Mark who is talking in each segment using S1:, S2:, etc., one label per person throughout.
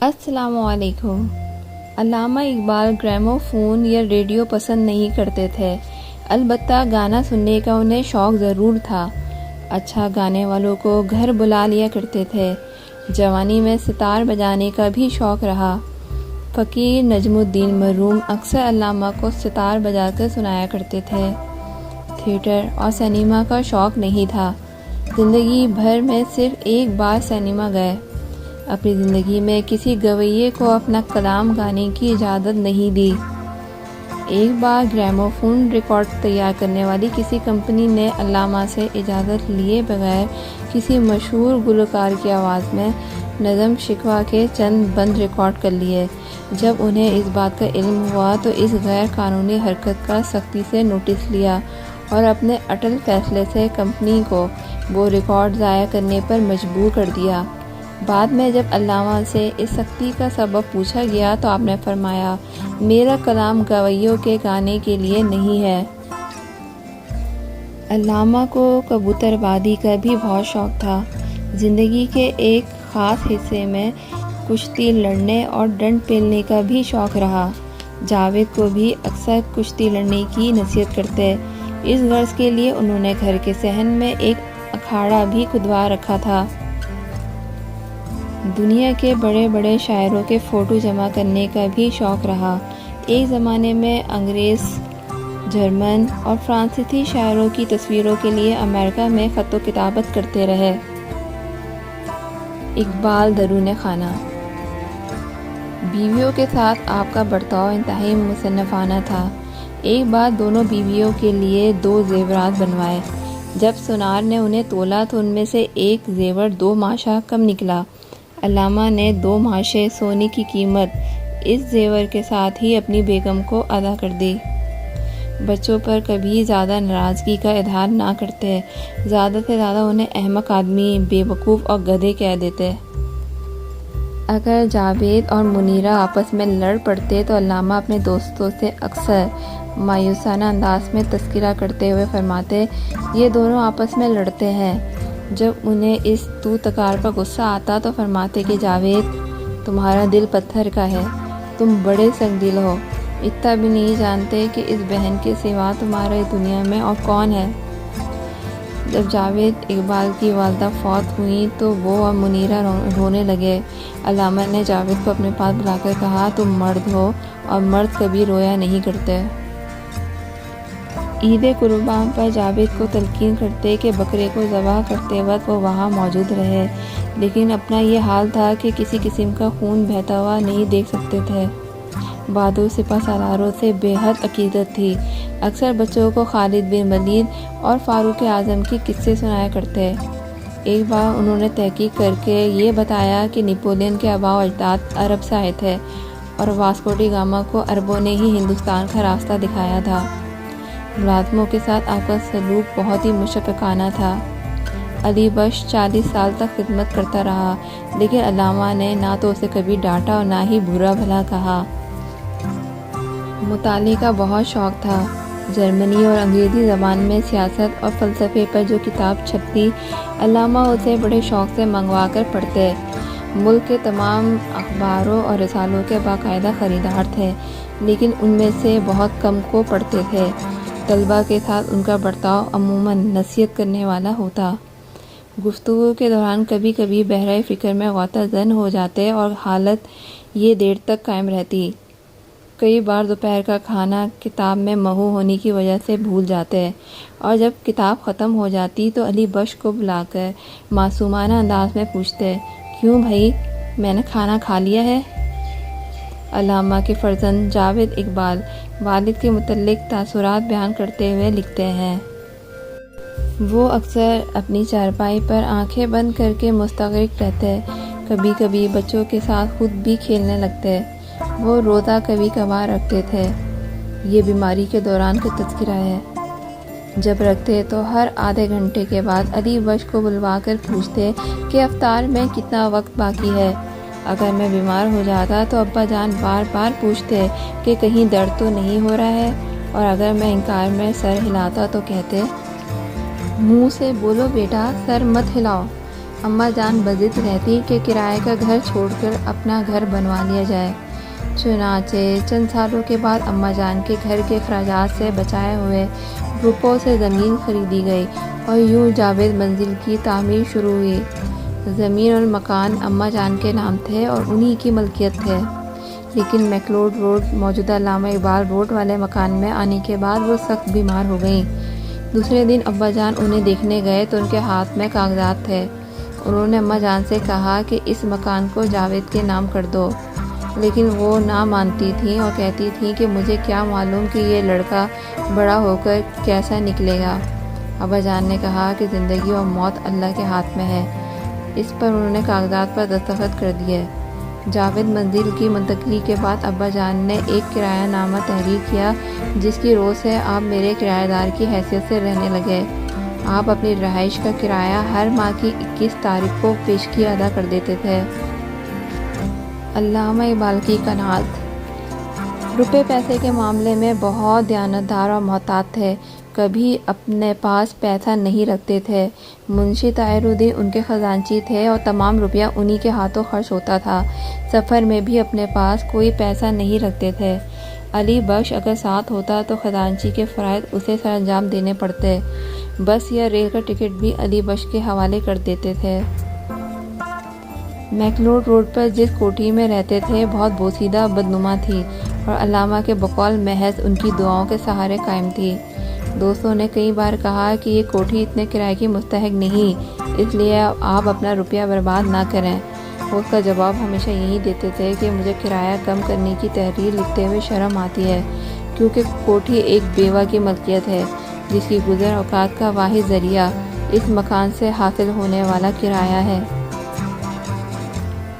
S1: السلام علیکم۔ علامہ اقبال گراموفون یا ریڈیو پسند نہیں کرتے تھے، البتہ گانا سننے کا انہیں شوق ضرور تھا۔ اچھا گانے والوں کو گھر بلا لیا کرتے تھے۔ جوانی میں ستار بجانے کا بھی شوق رہا۔ فقیر نجم الدین مرحوم اکثر علامہ کو ستار بجا کر سنایا کرتے تھے۔ تھیٹر اور سنیما کا شوق نہیں تھا۔ زندگی بھر میں صرف ایک بار سنیما گئے۔ اپنی زندگی میں کسی گویے کو اپنا کلام گانے کی اجازت نہیں دی۔ ایک بار گراموفون ریکارڈ تیار کرنے والی کسی کمپنی نے علامہ سے اجازت لیے بغیر کسی مشہور گلوکار کی آواز میں نظم شکوہ کے چند بند ریکارڈ کر لیے۔ جب انہیں اس بات کا علم ہوا تو اس غیر قانونی حرکت کا سختی سے نوٹس لیا اور اپنے اٹل فیصلے سے کمپنی کو وہ ریکارڈ ضائع کرنے پر مجبور کر دیا۔ بعد میں جب علامہ سے اس سختی کا سبب پوچھا گیا تو آپ نے فرمایا، میرا کلام گویوں کے گانے کے لیے نہیں ہے۔ علامہ کو کبوتر بازی کا بھی بہت شوق تھا۔ زندگی کے ایک خاص حصے میں کشتی لڑنے اور ڈنڈ پیلنے کا بھی شوق رہا۔ جاوید کو بھی اکثر کشتی لڑنے کی نصیحت کرتے۔ اس غرض کے لیے انہوں نے گھر کے صحن میں ایک اکھاڑا بھی کھدوا رکھا تھا۔ دنیا کے بڑے بڑے شاعروں کے فوٹو جمع کرنے کا بھی شوق رہا۔ ایک زمانے میں انگریز، جرمن اور فرانسیسی شاعروں کی تصویروں کے لیے امریکہ میں خط و کتابت کرتے رہے۔ اقبال درون خانہ۔ بیویوں کے ساتھ آپ کا برتاؤ انتہائی مصنفانہ تھا۔ ایک بار دونوں بیویوں کے لیے 2 زیورات بنوائے۔ جب سونار نے انہیں تولا تو ان میں سے ایک زیور 2 ماشا کم نکلا۔ علامہ نے 2 ماشے سونے کی قیمت اس زیور کے ساتھ ہی اپنی بیگم کو ادا کر دی۔ بچوں پر کبھی زیادہ ناراضگی کا اظہار نہ کرتے، زیادہ سے زیادہ انہیں احمق آدمی، بے وقوف اور گدھے کہہ دیتے۔ اگر جاوید اور منیرہ آپس میں لڑ پڑتے تو علامہ اپنے دوستوں سے اکثر مایوسانہ انداز میں تذکرہ کرتے ہوئے فرماتے، یہ دونوں آپس میں لڑتے ہیں۔ جب انہیں اس تو تکار پر غصہ آتا تو فرماتے کہ جاوید، تمہارا دل پتھر کا ہے، تم بڑے سنگ دل ہو، اتنا بھی نہیں جانتے کہ اس بہن کے سوا تمہارے دنیا میں اور کون ہے۔ جب جاوید اقبال کی والدہ فوت ہوئیں تو وہ اور منیرہ رونے لگے۔ علامہ نے جاوید کو اپنے پاس بلا کر کہا، تم مرد ہو اور مرد کبھی رویا نہیں کرتے۔ عید قربان پر جاوید کو تلقین کرتے کہ بکرے کو ذبح کرتے وقت وہ وہاں موجود رہے، لیکن اپنا یہ حال تھا کہ کسی قسم کا خون بہتا ہوا نہیں دیکھ سکتے تھے۔ بہادر سپہ سالاروں سے بے حد عقیدت تھی۔ اکثر بچوں کو خالد بن ولید اور فاروق اعظم کے قصے سنایا کرتے۔ ایک بار انہوں نے تحقیق کر کے یہ بتایا کہ نیپولین کے آباء و اجداد عرب سے آئے تھے اور واسکو ڈی گاما کو عربوں نے ہی ہندوستان کا راستہ دکھایا تھا۔ ملازموں کے ساتھ آپ کا سلوک بہت ہی مشفقانہ تھا۔ علی بخش 40 سال تک خدمت کرتا رہا، لیکن علامہ نے نہ تو اسے کبھی ڈانٹا اور نہ ہی برا بھلا کہا۔ مطالعے کا بہت شوق تھا۔ جرمنی اور انگریزی زبان میں سیاست اور فلسفے پر جو کتاب چھپتی، علامہ اسے بڑے شوق سے منگوا کر پڑھتے۔ ملک کے تمام اخباروں اور رسالوں کے باقاعدہ خریدار تھے، لیکن ان میں سے بہت کم کو پڑھتے تھے۔ طلباء کے ساتھ ان کا برتاؤ عموماً نصیحت کرنے والا ہوتا۔ گفتگو کے دوران کبھی کبھی بحرۂ فکر میں غوطہ زن ہو جاتے اور حالت یہ دیر تک قائم رہتی۔ کئی بار دوپہر کا کھانا کتاب میں محو ہونے کی وجہ سے بھول جاتے، اور جب کتاب ختم ہو جاتی تو علی بخش کو بلا کر معصومانہ انداز میں پوچھتے، کیوں بھائی، میں نے کھانا کھا لیا ہے؟ علامہ کے فرزند جاوید اقبال والد کے متعلق تاثرات بیان کرتے ہوئے لکھتے ہیں، وہ اکثر اپنی چارپائی پر آنکھیں بند کر کے مستغرق رہتے، کبھی کبھی بچوں کے ساتھ خود بھی کھیلنے لگتے۔ وہ روزہ کبھی کبھار رکھتے تھے۔ یہ بیماری کے دوران کا تذکرہ ہے۔ جب رکھتے تو ہر آدھے گھنٹے کے بعد علی بخش کو بلوا کر پوچھتے کہ افطار میں کتنا وقت باقی ہے۔ اگر میں بیمار ہو جاتا تو ابا جان بار بار پوچھتے کہ کہیں درد تو نہیں ہو رہا ہے، اور اگر میں انکار میں سر ہلاتا تو کہتے، منہ سے بولو بیٹا، سر مت ہلاؤ۔ اماں جان بضد رہتی کہ کرائے کا گھر چھوڑ کر اپنا گھر بنوا لیا جائے۔ چنانچہ چند سالوں کے بعد اماں جان کے گھر کے اخراجات سے بچائے ہوئے روپوں سے زمین خریدی گئی اور یوں جاوید منزل کی تعمیر شروع ہوئی۔ زمین اور مکان اماں جان کے نام تھے اور انہی کی ملکیت تھے، لیکن میکلوڈ روڈ موجودہ علامہ اقبال روڈ والے مکان میں آنے کے بعد وہ سخت بیمار ہو گئیں۔ دوسرے دن ابا جان انہیں دیکھنے گئے تو ان کے ہاتھ میں کاغذات تھے۔ انہوں نے اماں جان سے کہا کہ اس مکان کو جاوید کے نام کر دو، لیکن وہ نہ مانتی تھیں اور کہتی تھیں کہ مجھے کیا معلوم کہ یہ لڑکا بڑا ہو کر کیسا نکلے گا۔ ابا جان نے کہا کہ زندگی اور موت اللہ کے ہاتھ میں ہے۔ اس پر انہوں نے کاغذات پر دستخط کر دیے۔ جاوید منزل کی منتقلی کے بعد ابا جان نے ایک کرایہ نامہ تحریر کیا، جس کی روز سے آپ میرے کرایہ دار کی حیثیت سے رہنے لگے۔ آپ اپنی رہائش کا کرایہ ہر ماہ کی 21 تاریخ کو پیشگی ادا کر دیتے تھے۔ علامہ اقبال کی قناعت۔ روپے پیسے کے معاملے میں بہت دیانتدار اور محتاط تھے، کبھی اپنے پاس پیسہ نہیں رکھتے تھے۔ منشی طاہر الدین ان کے خزانچی تھے اور تمام روپیہ انہی کے ہاتھوں خرچ ہوتا تھا۔ سفر میں بھی اپنے پاس کوئی پیسہ نہیں رکھتے تھے۔ علی بخش اگر ساتھ ہوتا تو خزانچی کے فرائض اسے سر انجام دینے پڑتے۔ بس یا ریل کا ٹکٹ بھی علی بخش کے حوالے کر دیتے تھے۔ میکلوڈ روڈ پر جس کوٹھی میں رہتے تھے بہت بوسیدہ بدنما تھی اور علامہ کے بقول محض ان کی دعاؤں کے سہارے قائم تھی۔ دوستوں نے کئی بار کہا کہ یہ کوٹھی اتنے کرائے کی مستحق نہیں، اس لیے آپ اپنا روپیہ برباد نہ کریں۔ وہ اس کا جواب ہمیشہ یہی دیتے تھے کہ مجھے کرایہ کم کرنے کی تحریر لکھتے ہوئے شرم آتی ہے، کیونکہ کوٹھی ایک بیوہ کی ملکیت ہے جس کی گزر اوقات کا واحد ذریعہ اس مکان سے حاصل ہونے والا کرایہ ہے۔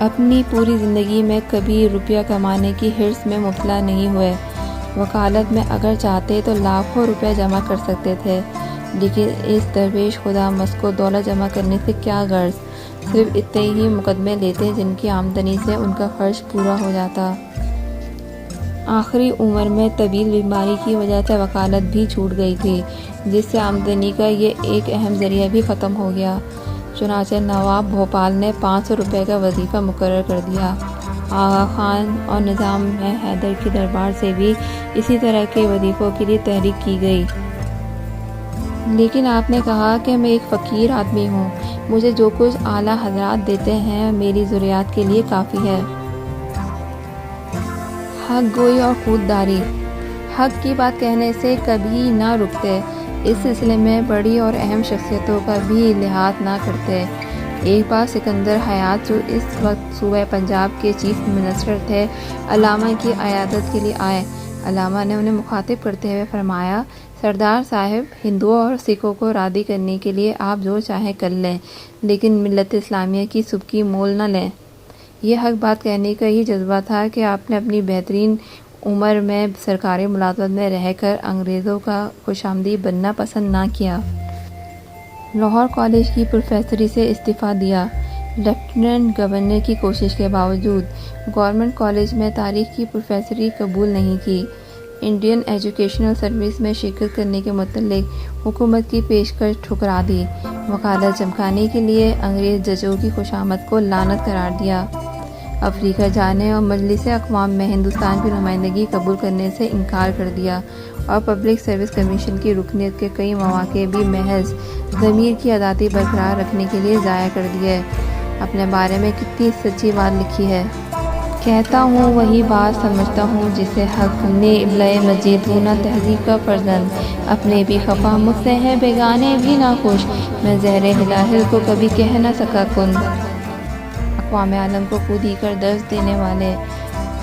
S1: اپنی پوری زندگی میں کبھی روپیہ کمانے کی حرص میں مبتلا نہیں ہوئے۔ وکالت میں اگر چاہتے تو لاکھوں روپے جمع کر سکتے تھے، لیکن اس درویش خدا مست کو دولت جمع کرنے سے کیا غرض، صرف اتنے ہی مقدمے لیتے جن کی آمدنی سے ان کا خرچ پورا ہو جاتا۔ آخری عمر میں طویل بیماری کی وجہ سے وکالت بھی چھوٹ گئی تھی، جس سے آمدنی کا یہ ایک اہم ذریعہ بھی ختم ہو گیا۔ چنانچہ نواب بھوپال نے 500 روپے کا وظیفہ مقرر کر دیا۔ آغا خان اور نظام حیدر کے دربار سے بھی اسی طرح کے وظیفوں کے لیے تحریک کی گئی، لیکن آپ نے کہا کہ میں ایک فقیر آدمی ہوں، مجھے جو کچھ اعلیٰ حضرات دیتے ہیں میری ضروریات کے لیے کافی ہے۔ حق گوئی اور خودداری۔ حق کی بات کہنے سے کبھی نہ رکتے، اس سلسلے میں بڑی اور اہم شخصیتوں کا بھی لحاظ نہ کرتے۔ ایک بار سکندر حیات جو اس وقت صوبہ پنجاب کے چیف منسٹر تھے، علامہ کی عیادت کے لیے آئے۔ علامہ نے انہیں مخاطب کرتے ہوئے فرمایا، سردار صاحب، ہندوؤں اور سکھوں کو راضی کرنے کے لیے آپ جو چاہیں کر لیں، لیکن ملت اسلامیہ کی سبکی مول نہ لیں۔ یہ حق بات کہنے کا ہی جذبہ تھا کہ آپ نے اپنی بہترین عمر میں سرکاری ملازمت میں رہ کر انگریزوں کا خوشامدی بننا پسند نہ کیا۔ لاہور کالج کی پروفیسری سے استعفیٰ دیا۔ لیفٹیننٹ گورنر کی کوشش کے باوجود گورنمنٹ کالج میں تاریخ کی پروفیسری قبول نہیں کی۔ انڈین ایجوکیشنل سروس میں شرکت کرنے کے متعلق حکومت کی پیشکش ٹھکرا دی۔ وکالت چمکانے کے لیے انگریز ججوں کی خوشامد کو لعنت قرار دیا۔ افریقہ جانے اور مجلس اقوام میں ہندوستان کی نمائندگی قبول کرنے سے انکار کر دیا اور پبلک سروس کمیشن کی رکنیت کے کئی مواقع بھی محض ضمیر کی آزادی برقرار رکھنے کے لیے ضائع کر دیے۔ اپنے بارے میں کتنی سچی بات لکھی ہے۔ کہتا ہوں وہی بات سمجھتا ہوں جسے حق نے ابلۂ مجید ہوں نہ تہذیب کا فرزند، اپنے بھی خفا مجھ سے ہے بیگانے بھی ناخوش، میں زہر ہلال کو کبھی کہہ نہ سکا کن۔ اقوام عالم کو خود ہی کر درس دینے والے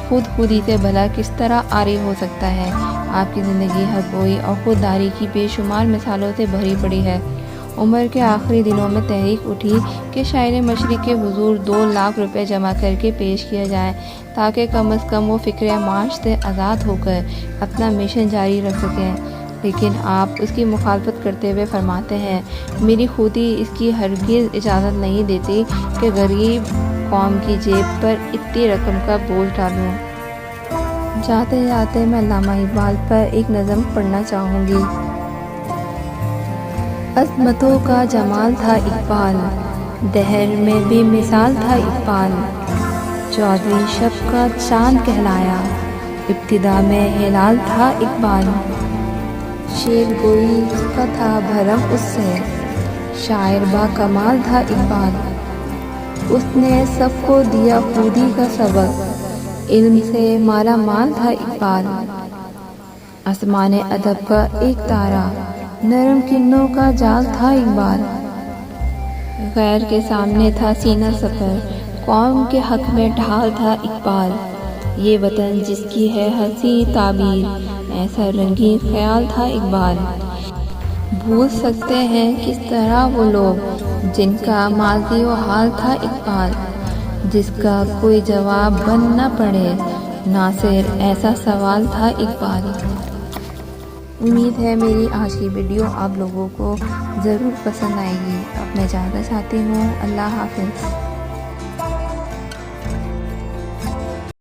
S1: خود ہی سے بھلا کس طرح عاری ہو سکتا ہے۔ آپ کی زندگی حق گوئی اور خودداری کی بے شمار مثالوں سے بھری پڑی ہے۔ عمر کے آخری دنوں میں تحریک اٹھی کہ شاعر مشرق کے حضور 2 لاکھ روپے جمع کر کے پیش کیا جائے تاکہ کم از کم وہ فکر معاش سے آزاد ہو کر اپنا مشن جاری رکھ سکیں، لیکن آپ اس کی مخالفت کرتے ہوئے فرماتے ہیں، میری خودی اس کی ہرگز اجازت نہیں دیتی کہ غریب قوم کی جیب پر اتنی رقم کا بوجھ ڈالوں۔ جاتے جاتے میں علامہ اقبال پر ایک نظم پڑھنا چاہوں گی۔ عظمتوں کا جمال تھا اقبال، دہر میں بھی مثال تھا اقبال، چودھویں شب کا چاند کہلایا، ابتدا میں ہلال تھا اقبال۔ شعر گوئی کا تھا بھرم اس سے، شاعر با کمال تھا اقبال۔ اس نے سب کو دیا خودی کا سبق، علم سے مالا مال تھا اقبال۔ آسمان ادب کا ایک تارا، نرم کنوں کا جال تھا اقبال۔ غیر کے سامنے تھا سینہ سپر، قوم کے حق میں ڈھال تھا اقبال۔ یہ وطن جس کی ہے حسین تعبیر، ایسا رنگین خیال تھا اقبال۔ بھول سکتے ہیں کس طرح وہ لوگ جن کا ماضی و حال تھا اقبال، جس کا کوئی جواب بن نہ پڑے، ناصر ایسا سوال تھا اقبال۔ امید ہے میری آج کی ویڈیو آپ لوگوں کو ضرور پسند آئے گی۔ اب میں جانا چاہتی ہوں، اللہ حافظ۔